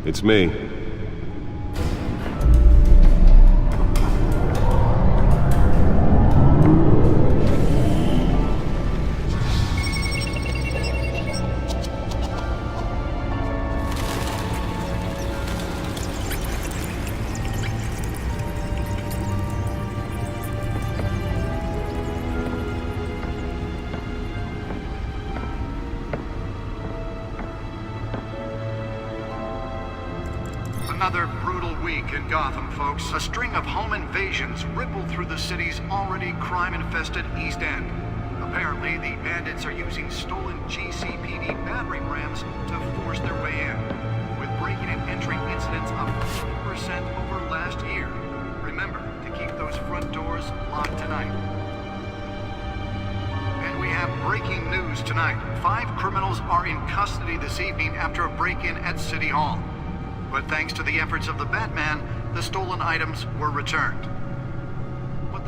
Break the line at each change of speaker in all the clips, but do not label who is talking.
It's me.
Another brutal week in Gotham, folks. A string of home invasions rippled through the city's already crime-infested East End. Apparently, the bandits are using stolen GCPD battering rams to force their way in, with breaking and entering incidents up 40% over last year. Remember to keep those front doors locked tonight. And we have breaking news tonight. 5 criminals are in custody this evening after a break-in at City Hall. But thanks to the efforts of the Batman, the stolen items were returned.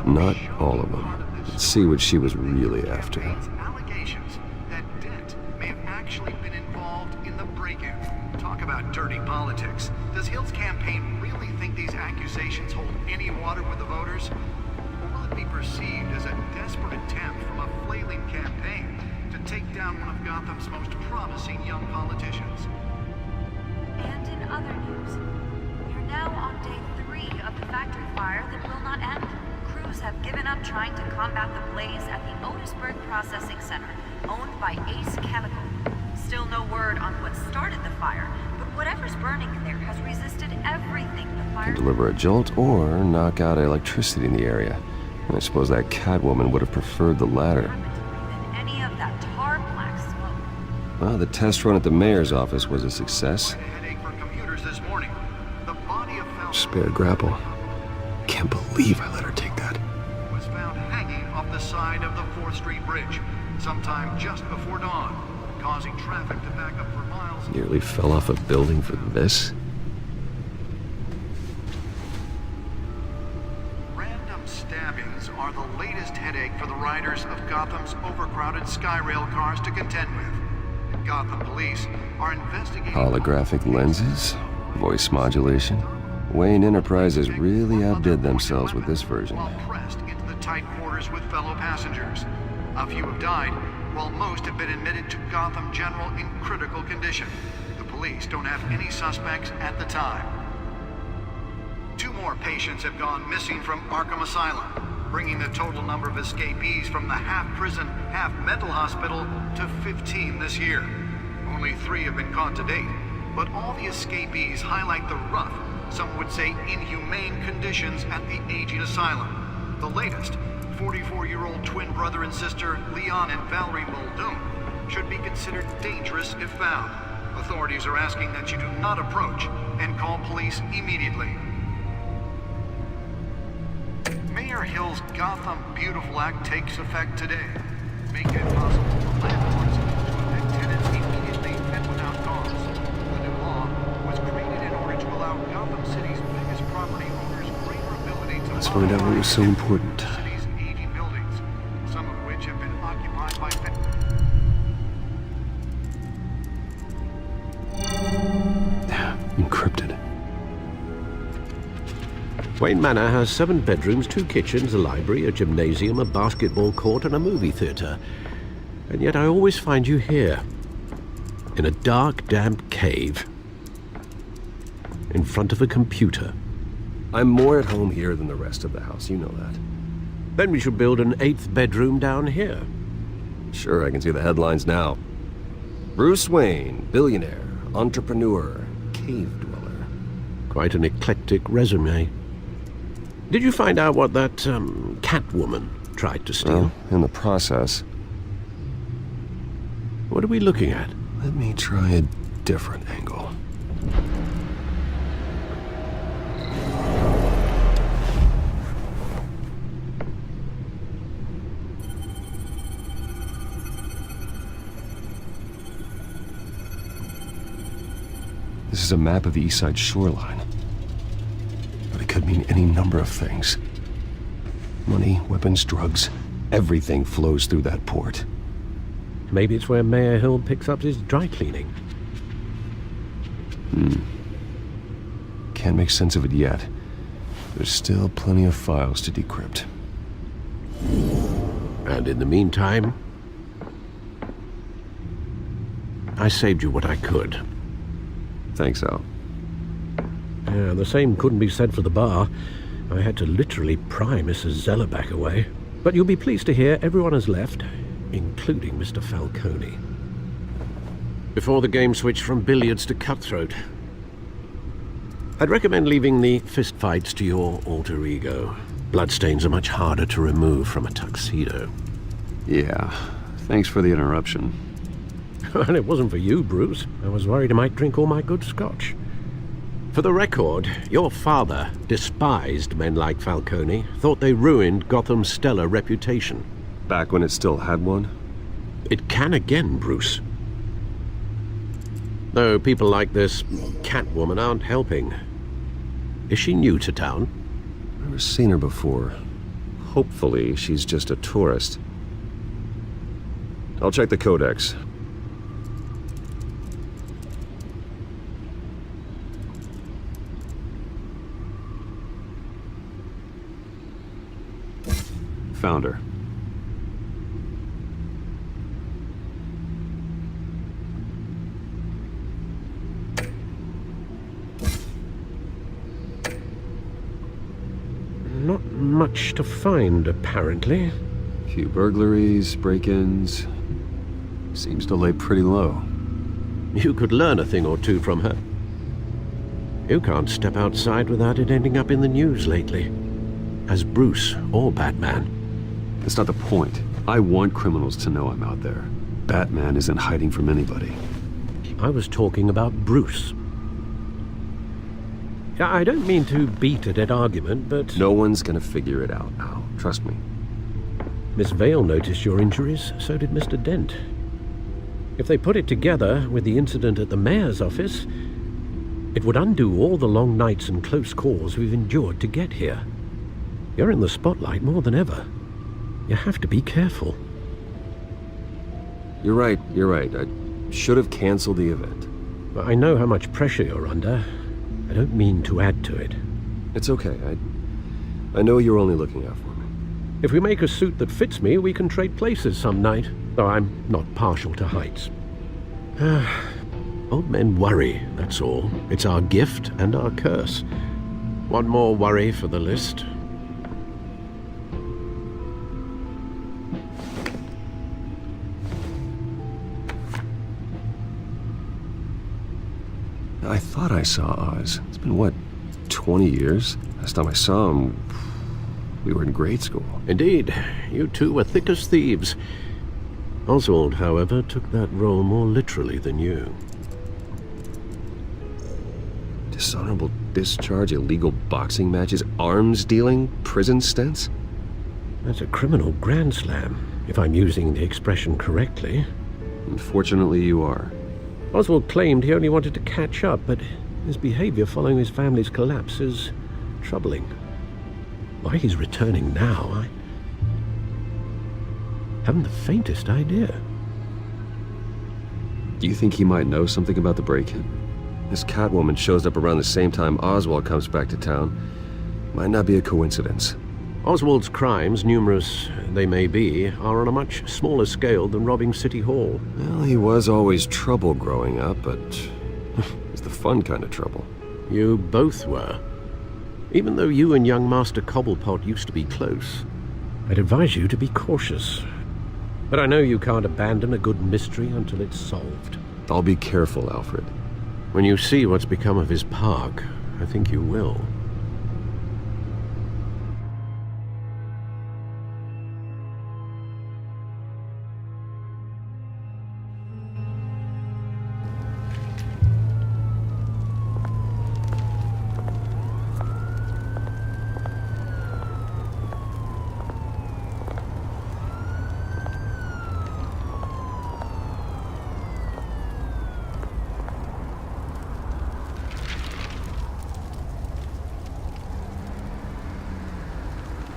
Not all of them. Let's see what she was really after.
Allegations that Dent may have actually been involved in the break-in. Talk about dirty politics. Does Hill's campaign really think these accusations hold any water with the voters? Or will it be perceived as a desperate attempt from a flailing campaign to take down one of Gotham's most promising young politicians?
And in other news, we're now on day 3 of the factory fire that will not end. Crews have given up trying to combat the blaze at the Otisburg Processing Center, owned by Ace Chemical. Still no word on what started the fire, but whatever's burning in there has resisted everything the fire...
Deliver a jolt or knock out electricity in the area. I suppose that Catwoman would have preferred the latter.
...than any of that tar black smoke.
Well, the test run at the mayor's office was a success. Spare grapple. Can't believe I let her take that.
Was found hanging off the side of the 4th Street Bridge, sometime just before dawn, causing traffic to back up for miles.
Nearly fell off a building for this.
Random stabbings are the latest headache for the riders of Gotham's overcrowded Skyrail cars to contend with. Gotham police are investigating...
Holographic lenses? Voice modulation? Wayne Enterprises really outdid themselves with this version.
While pressed into the tight quarters with fellow passengers. A few have died, while most have been admitted to Gotham General in critical condition. The police don't have any suspects at the time. 2 more patients have gone missing from Arkham Asylum, bringing the total number of escapees from the half-prison, half-mental hospital to 15 this year. Only 3 have been caught to date, but all the escapees highlight the rough, some would say inhumane conditions at the aging asylum. The latest, 44-year-old twin brother and sister Leon and Valerie Muldoon, should be considered dangerous if found. Authorities are asking that you do not approach and call police immediately. Mayor Hill's Gotham Beautiful Act takes effect today, making it possible for landlords to evict tenants immediately and without cause. The new law was created in order to allow Gotham City's biggest property owners greater ability to...
Let's find out what was so important.
...the city's aging buildings, some of which have been occupied by...
Encrypted.
Wayne Manor has 7 bedrooms, 2 kitchens, a library, a gymnasium, a basketball court, and a movie theater. And yet I always find you here, in a dark, damp cave, in front of a computer.
I'm more at home here than the rest of the house, you know that.
Then we should build an 8th bedroom down here.
Sure, I can see the headlines now. Bruce Wayne, billionaire, entrepreneur, cave dweller.
Quite an eclectic resume. Did you find out what that, Catwoman tried to steal?
Well, in the process.
What are we looking at?
Let me try a different angle. This is a map of the East Side shoreline. But it could mean any number of things. Money, weapons, drugs, everything flows through that port.
Maybe it's where Mayor Hill picks up his dry cleaning.
can't make sense of it yet. There's still plenty of files to decrypt.
And in the meantime, I saved you what I could.
Thanks, Al.
Yeah, the same couldn't be said for the bar. I had to literally pry Mrs. Zellerback away. But you'll be pleased to hear everyone has left, including Mr. Falcone. Before the game switched from billiards to cutthroat, I'd recommend leaving the fistfights to your alter ego. Bloodstains are much harder to remove from a tuxedo.
Yeah, thanks for the interruption.
And it wasn't for you, Bruce. I was worried I might drink all my good scotch. For the record, your father despised men like Falcone, thought they ruined Gotham's stellar reputation.
Back when it still had one?
It can again, Bruce. Though people like this Catwoman aren't helping. Is she new to town?
Never seen her before. Hopefully, she's just a tourist. I'll check the codex. Found her.
Not much to find, apparently.
Few burglaries, break-ins. Seems to lay pretty low.
You could learn a thing or two from her. You can't step outside without it ending up in the news lately. As Bruce or Batman.
That's not the point. I want criminals to know I'm out there. Batman isn't hiding from anybody.
I was talking about Bruce. I don't mean to beat a dead argument, but...
No one's gonna figure it out now. Trust me.
Miss Vale noticed your injuries, so did Mr. Dent. If they put it together with the incident at the mayor's office, it would undo all the long nights and close calls we've endured to get here. You're in the spotlight more than ever. You have to be careful.
You're right. I should have canceled the event.
I know how much pressure you're under. I don't mean to add to it.
It's okay. I know you're only looking out for me.
If we make a suit that fits me, we can trade places some night, though I'm not partial to heights. Old men worry, that's all. It's our gift and our curse. One more worry for the list.
I thought I saw Oz. It's been, what, 20 years? Last time I saw him, we were in grade school.
Indeed, you two were thick as thieves. Oswald, however, took that role more literally than you.
Dishonorable discharge, illegal boxing matches, arms dealing, prison stints?
That's a criminal grand slam, if I'm using the expression correctly.
Unfortunately, you are.
Oswald claimed he only wanted to catch up, but his behavior following his family's collapse is troubling. Why he's returning now, I haven't the faintest idea.
Do you think he might know something about the break-in? This Catwoman shows up around the same time Oswald comes back to town. Might not be a coincidence.
Oswald's crimes, numerous they may be, are on a much smaller scale than robbing City Hall.
Well, he was always trouble growing up, but it's the fun kind of trouble.
You both were. Even though you and young Master Cobblepot used to be close. I'd advise you to be cautious. But I know you can't abandon a good mystery until it's solved.
I'll be careful, Alfred.
When you see what's become of his park, I think you will.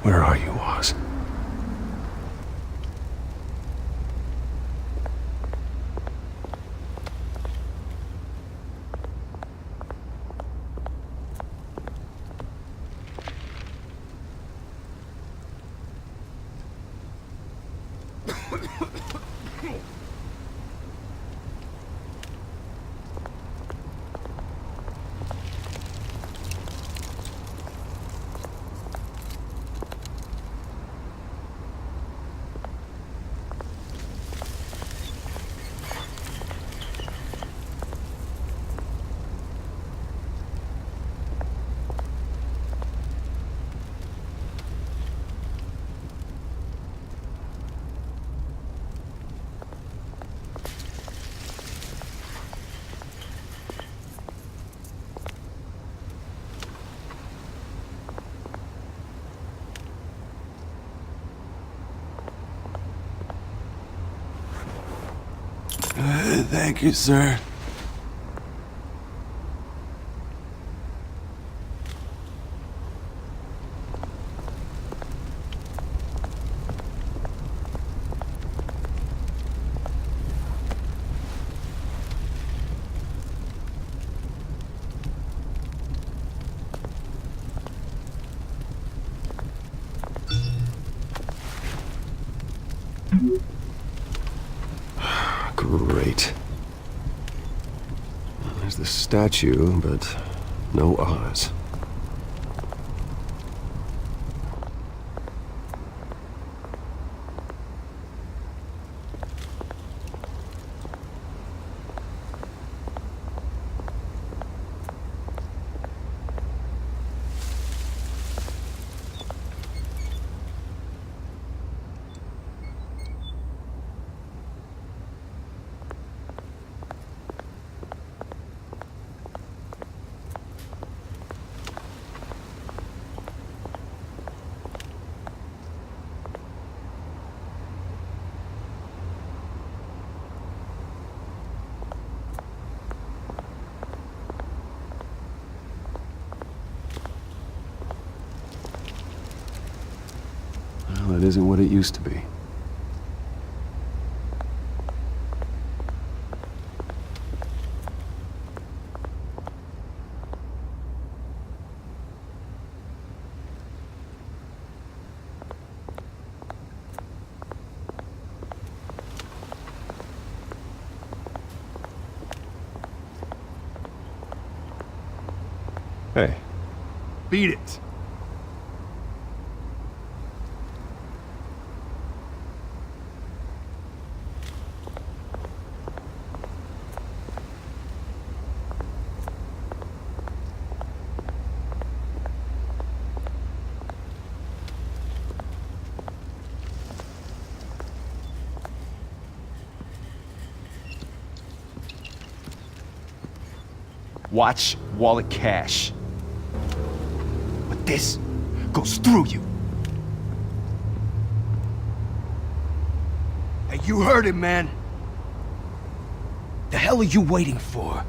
Where are you, Oz? Thank you, sir. Great. There's the statue, but no Oz. Well, it isn't what it used to be. Hey.
Beat it. Watch wallet cash. But this goes through you. Hey, you heard it, man. The hell are you waiting for?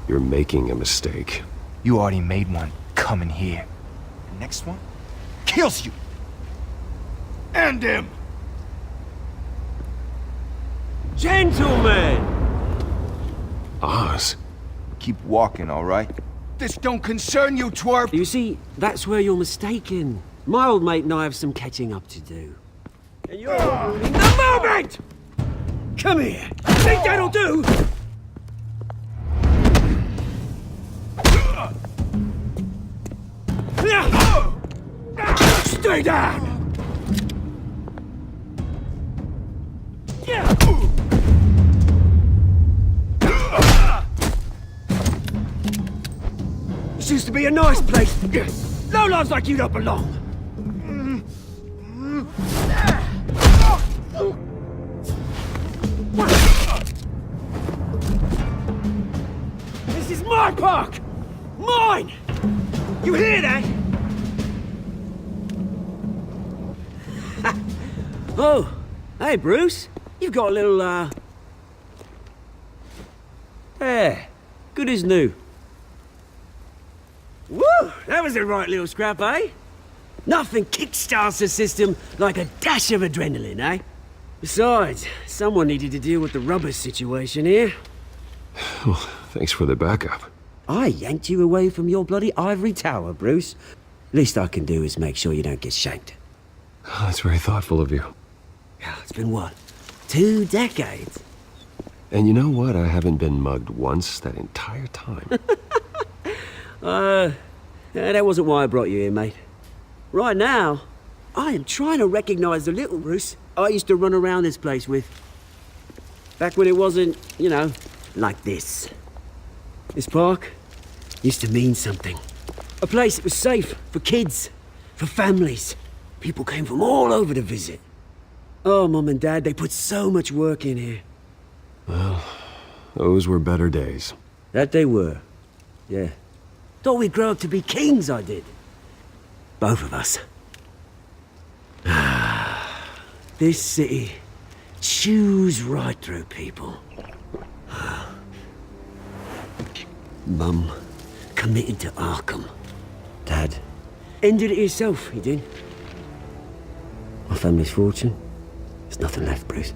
You're making a mistake.
You already made one coming here. The next one kills you. And him.
Gentlemen!
Oz?
Keep walking, all right? This don't concern you, twerp!
You see, that's where you're mistaken. My old mate and I have some catching up to do. And you're ruining the moment! Come here! Think that'll do? Stay down! This used to be a nice place. No lives like you don't belong. This is my park! Mine! You hear that? Oh, hey Bruce. You've got a little, There. Good as new. Woo! That was a right little scrap, eh? Nothing kickstarts the system like a dash of adrenaline, eh? Besides, someone needed to deal with the rubber situation here.
Well, thanks for the backup.
I yanked you away from your bloody ivory tower, Bruce. Least I can do is make sure you don't get shanked.
Oh, that's very thoughtful of you.
It's been what? 2 decades?
And you know what? I haven't been mugged once that entire time.
That wasn't why I brought you here, mate. Right now, I am trying to recognize the little Bruce I used to run around this place with. Back when it wasn't, you know, like this. This park used to mean something. A place that was safe for kids, for families. People came from all over to visit. Oh, Mum and Dad, they put so much work in here.
Well, those were better days.
That they were. Yeah. Thought we'd grow up to be kings, I did. Both of us. This city chews right through people. Mum committed to Arkham. Dad ended it himself, he did. My family's fortune, there's nothing left, Bruce.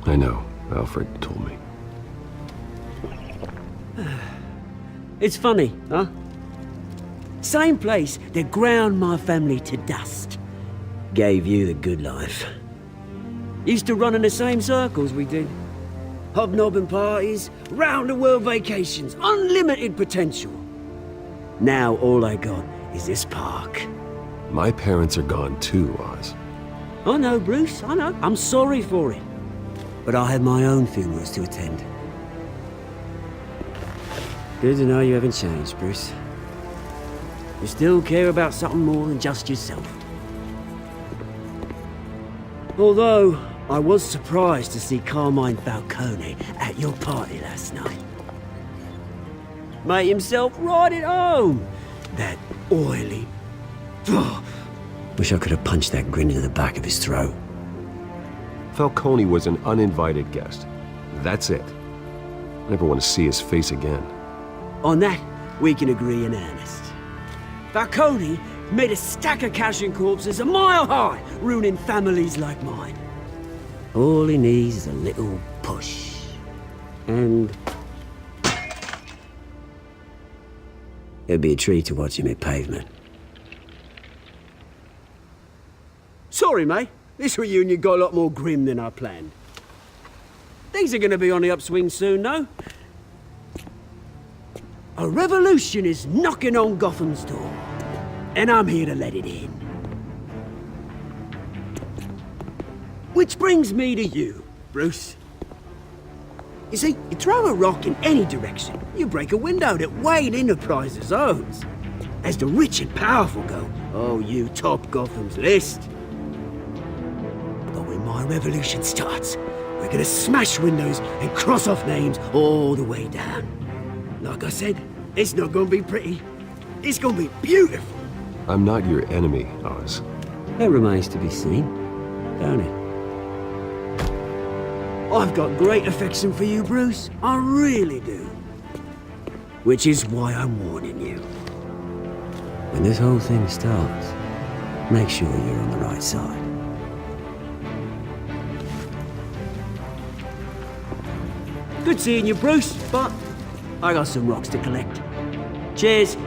I know. Alfred told me.
It's funny, huh? Same place that ground my family to dust. Gave you the good life. Used to run in the same circles we did. Hobnobbing parties, round-the-world vacations, unlimited potential. Now all I got is this park.
My parents are gone too, Oz.
I know, Bruce, I know. I'm sorry for it. But I have my own funerals to attend. Good to know you haven't changed, Bruce. You still care about something more than just yourself. Although, I was surprised to see Carmine Falcone at your party last night. Made himself right at home. That oily... Wish I could have punched that grin into the back of his throat.
Falcone was an uninvited guest. That's it. Never want to see his face again.
On that, we can agree in earnest. Falcone made a stack of cash and corpses a mile high, ruining families like mine. All he needs is a little push. And... it'd be a treat to watch him hit pavement. Sorry, mate. This reunion got a lot more grim than I planned. Things are gonna be on the upswing soon, though. A revolution is knocking on Gotham's door, and I'm here to let it in. Which brings me to you, Bruce. You see, you throw a rock in any direction, you break a window that Wayne Enterprises owns. As the rich and powerful go, oh, you top Gotham's list. But when my revolution starts, we're gonna smash windows and cross off names all the way down. Like I said, it's not gonna be pretty. It's gonna be beautiful.
I'm not your enemy, Oz.
That remains to be seen, don't it? I've got great affection for you, Bruce. I really do. Which is why I'm warning you. When this whole thing starts, make sure you're on the right side. Good seeing you, Bruce, but I got some rocks to collect. Cheers.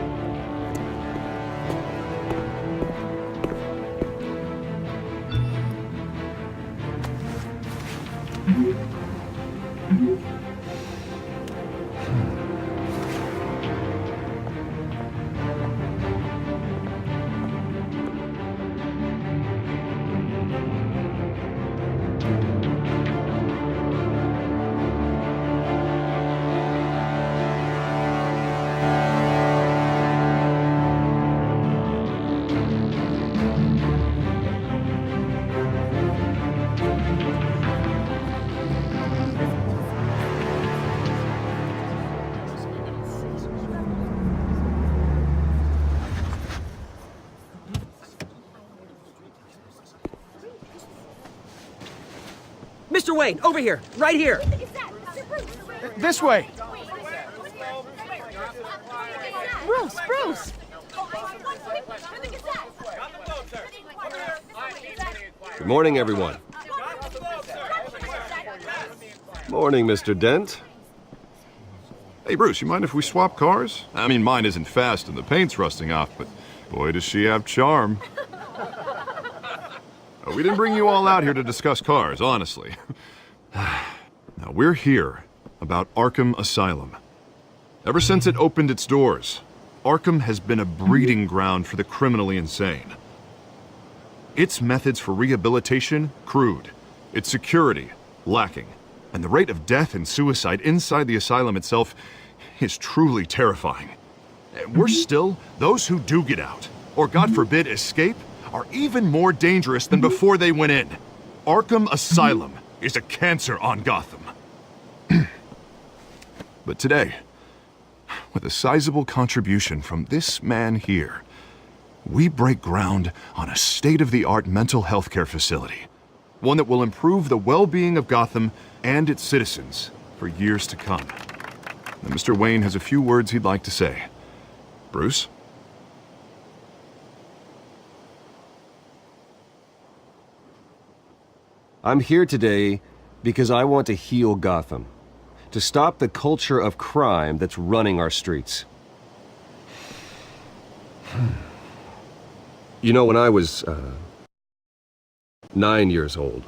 Mr. Wayne, over here, right here.
This way!
Bruce!
Good morning, everyone. Morning, Mr. Dent.
Hey, Bruce, you mind if we swap cars? I mean, mine isn't fast and the paint's rusting off, but boy, does she have charm. We didn't bring you all out here to discuss cars, honestly. Now, we're here about Arkham Asylum. Ever since it opened its doors, Arkham has been a breeding ground for the criminally insane. Its methods for rehabilitation, crude. Its security, lacking. And the rate of death and suicide inside the asylum itself is truly terrifying. Worse still, those who do get out, or God forbid escape, are even more dangerous than before they went in. Arkham Asylum is a cancer on Gotham. But today, with a sizable contribution from this man here, we break ground on a state-of-the-art mental health care facility. One that will improve the well-being of Gotham and its citizens for years to come. Now, Mr. Wayne has a few words he'd like to say. Bruce?
I'm here today because I want to heal Gotham. To stop the culture of crime that's running our streets. You know, when I was 9 years old,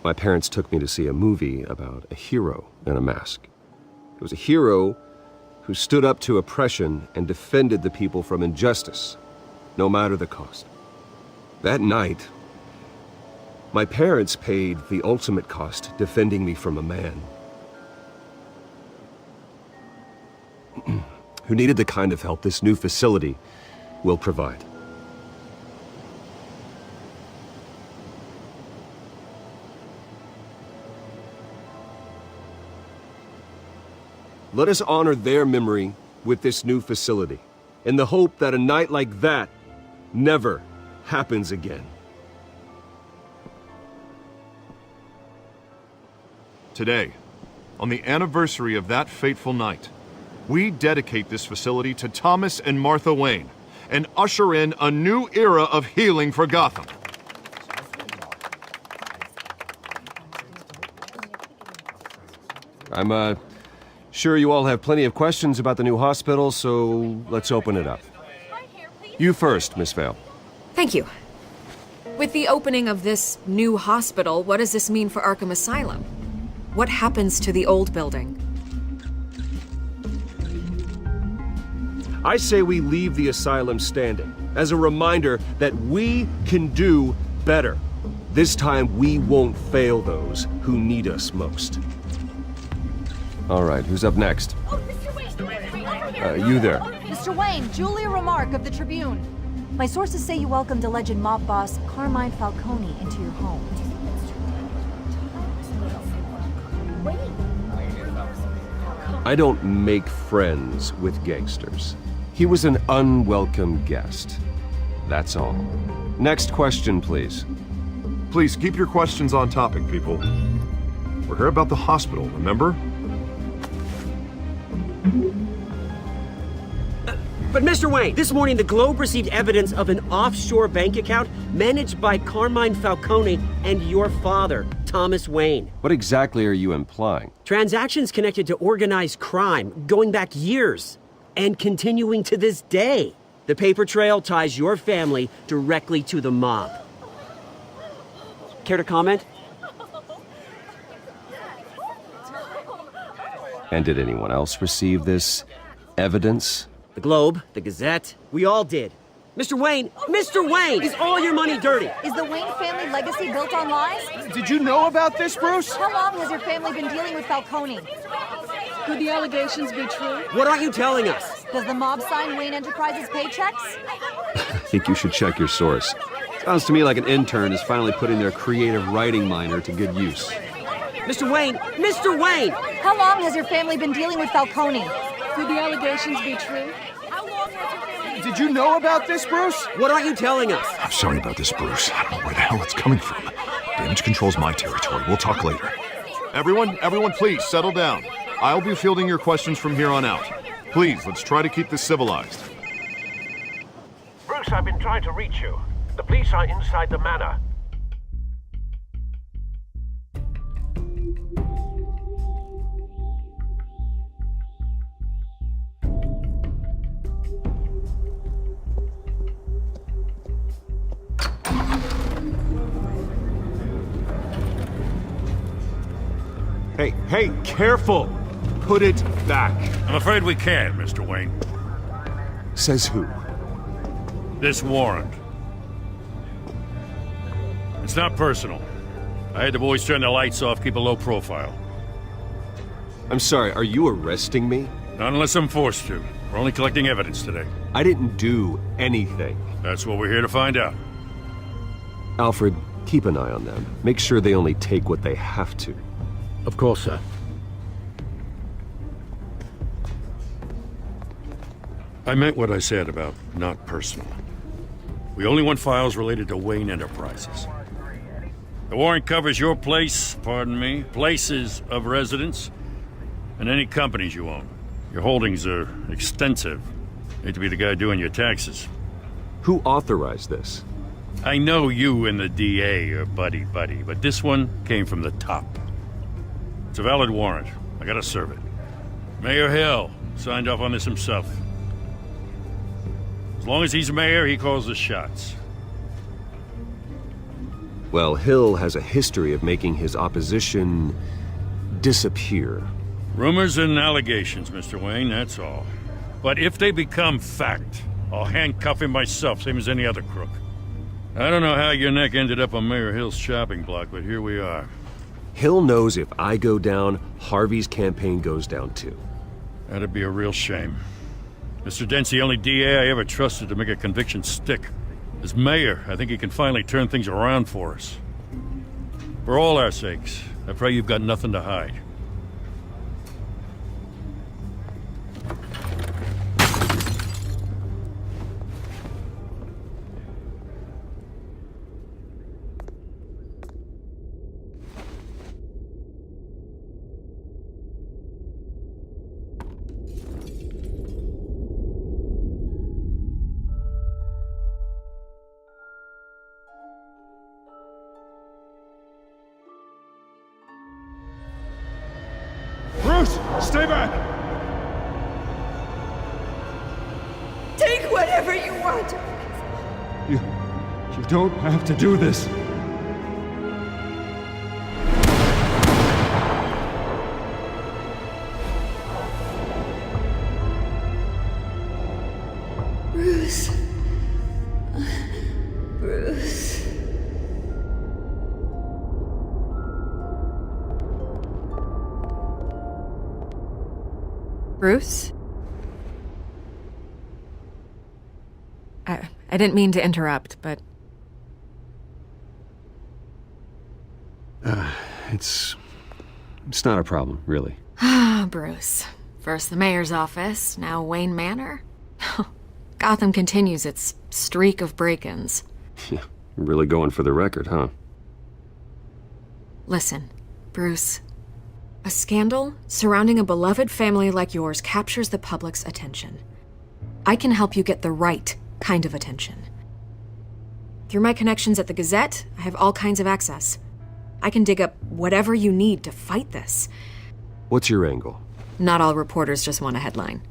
my parents took me to see a movie about a hero in a mask. It was a hero who stood up to oppression and defended the people from injustice, no matter the cost. That night, my parents paid the ultimate cost defending me from a man who needed the kind of help this new facility will provide. Let us honor their memory with this new facility, in the hope that a night like that never happens again.
Today, on the anniversary of that fateful night, we dedicate this facility to Thomas and Martha Wayne and usher in a new era of healing for Gotham.
I'm sure you all have plenty of questions about the new hospital, so let's open it up. You first, Miss Vale.
Thank you. With the opening of this new hospital, what does this mean for Arkham Asylum? What happens to the old building?
I say we leave the asylum standing as a reminder that we can do better. This time we won't fail those who need us most. All right, who's up next?
Oh, Mr. Wayne!
You there.
Mr. Wayne, Julia Remark of the Tribune. My sources say you welcomed alleged mob boss Carmine Falcone into your home.
I don't make friends with gangsters. He was an unwelcome guest. That's all. Next question, please.
Please keep your questions on topic, people. We're here about the hospital, remember?
But Mr. Wayne, this morning the Globe received evidence of an offshore bank account managed by Carmine Falcone and your father, Thomas Wayne.
What exactly are you implying?
Transactions connected to organized crime going back years and continuing to this day. The paper trail ties your family directly to the mob. Care to comment?
And did anyone else receive this evidence?
The Globe, the Gazette, we all did. Mr. Wayne, is all your money dirty?
Is the Wayne family legacy built on lies?
Did you know about this, Bruce?
How long has your family been dealing with Falcone?
Could the allegations be true?
What aren't you telling us?
Does the mob sign Wayne Enterprises paychecks?
I think you should check your source. Sounds to me like an intern is finally putting their creative writing minor to good use.
Mr. Wayne!
How long has your family been dealing with Falcone?
Could the allegations be true?
Did you know about this, Bruce?
What aren't you telling us?
I'm sorry about this, Bruce. I don't know where the hell it's coming from. Damage control's my territory. We'll talk later. Everyone, please, settle down. I'll be fielding your questions from here on out. Please, let's try to keep this civilized.
Bruce, I've been trying to reach you. The police are inside the manor.
Hey, careful! Put it back.
I'm afraid we can't, Mr. Wayne.
Says who?
This warrant. It's not personal. I had the boys turn the lights off, keep a low profile.
I'm sorry, are you arresting me?
Not unless I'm forced to. We're only collecting evidence today.
I didn't do anything.
That's what we're here to find out.
Alfred, keep an eye on them. Make sure they only take what they have to.
Of course, sir.
I meant what I said about not personal. We only want files related to Wayne Enterprises. The warrant covers your place, pardon me, places of residence, and any companies you own. Your holdings are extensive. Hate to be the guy doing your taxes.
Who authorized this?
I know you and the DA are buddy-buddy, but this one came from the top. It's a valid warrant. I gotta serve it. Mayor Hill signed off on this himself. As long as he's mayor, he calls the shots.
Well, Hill has a history of making his opposition disappear.
Rumors and allegations, Mr. Wayne, that's all. But if they become fact, I'll handcuff him myself, same as any other crook. I don't know how your neck ended up on Mayor Hill's shopping block, but here we are.
Hill knows if I go down, Harvey's campaign goes down too.
That'd be a real shame. Mr. Dent's the only DA I ever trusted to make a conviction stick. As mayor, I think he can finally turn things around for us. For all our sakes, I pray you've got nothing to hide.
Bruce, stay back!
Take whatever you want.
You don't have to do this.
Bruce. Bruce.
Bruce? I didn't mean to interrupt, but...
It's not a problem, really.
Ah, Bruce. First the mayor's office, now Wayne Manor. Gotham continues its streak of break-ins.
Yeah, you're really going for the record, huh?
Listen, Bruce. A scandal surrounding a beloved family like yours captures the public's attention. I can help you get the right kind of attention. Through my connections at the Gazette, I have all kinds of access. I can dig up whatever you need to fight this.
What's your angle?
Not all reporters just want a headline.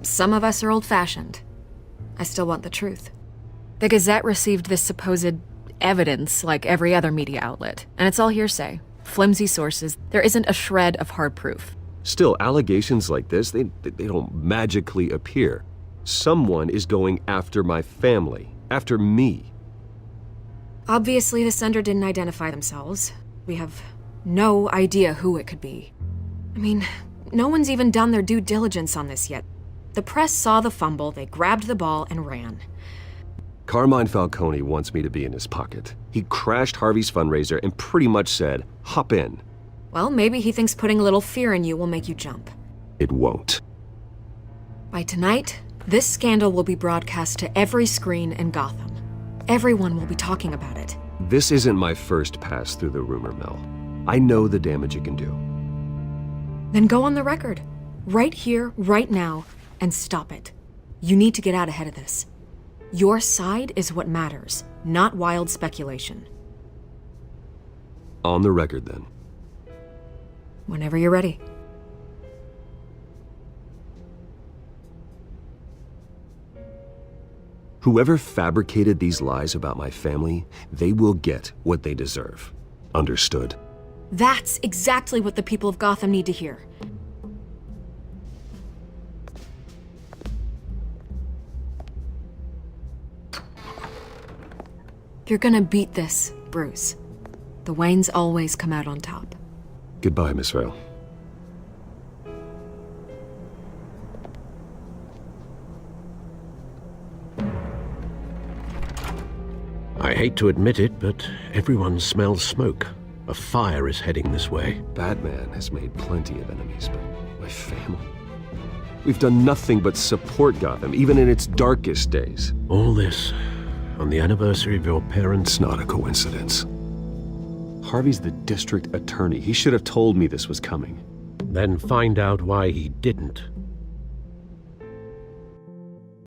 Some of us are old-fashioned. I still want the truth. The Gazette received this supposed evidence like every other media outlet, and it's all hearsay. Flimsy sources. There isn't a shred of hard proof.
Still, allegations like this, they don't magically appear. Someone is going after my family, after me.
Obviously, the sender didn't identify themselves. We have no idea who it could be. I mean, no one's even done their due diligence on this yet. The press saw the fumble, they grabbed the ball and ran.
Carmine Falcone wants me to be in his pocket. He crashed Harvey's fundraiser and pretty much said, hop in.
Well, maybe he thinks putting a little fear in you will make you jump.
It won't.
By tonight, this scandal will be broadcast to every screen in Gotham. Everyone will be talking about it.
This isn't my first pass through the rumor mill. I know the damage it can do.
Then go on the record. Right here, right now, and stop it. You need to get out ahead of this. Your side is what matters, not wild speculation.
On the record, then.
Whenever you're ready.
Whoever fabricated these lies about my family, they will get what they deserve. Understood?
That's exactly what the people of Gotham need to hear. You're gonna beat this, Bruce. The Waynes always come out on top.
Goodbye, Miss Vale.
I hate to admit it, but everyone smells smoke. A fire is heading this way.
Batman has made plenty of enemies, but my family... We've done nothing but support Gotham, even in its darkest days.
All this on the anniversary of your parents'...
It's not a coincidence. Harvey's the district attorney. He should have told me this was coming.
Then find out why he didn't.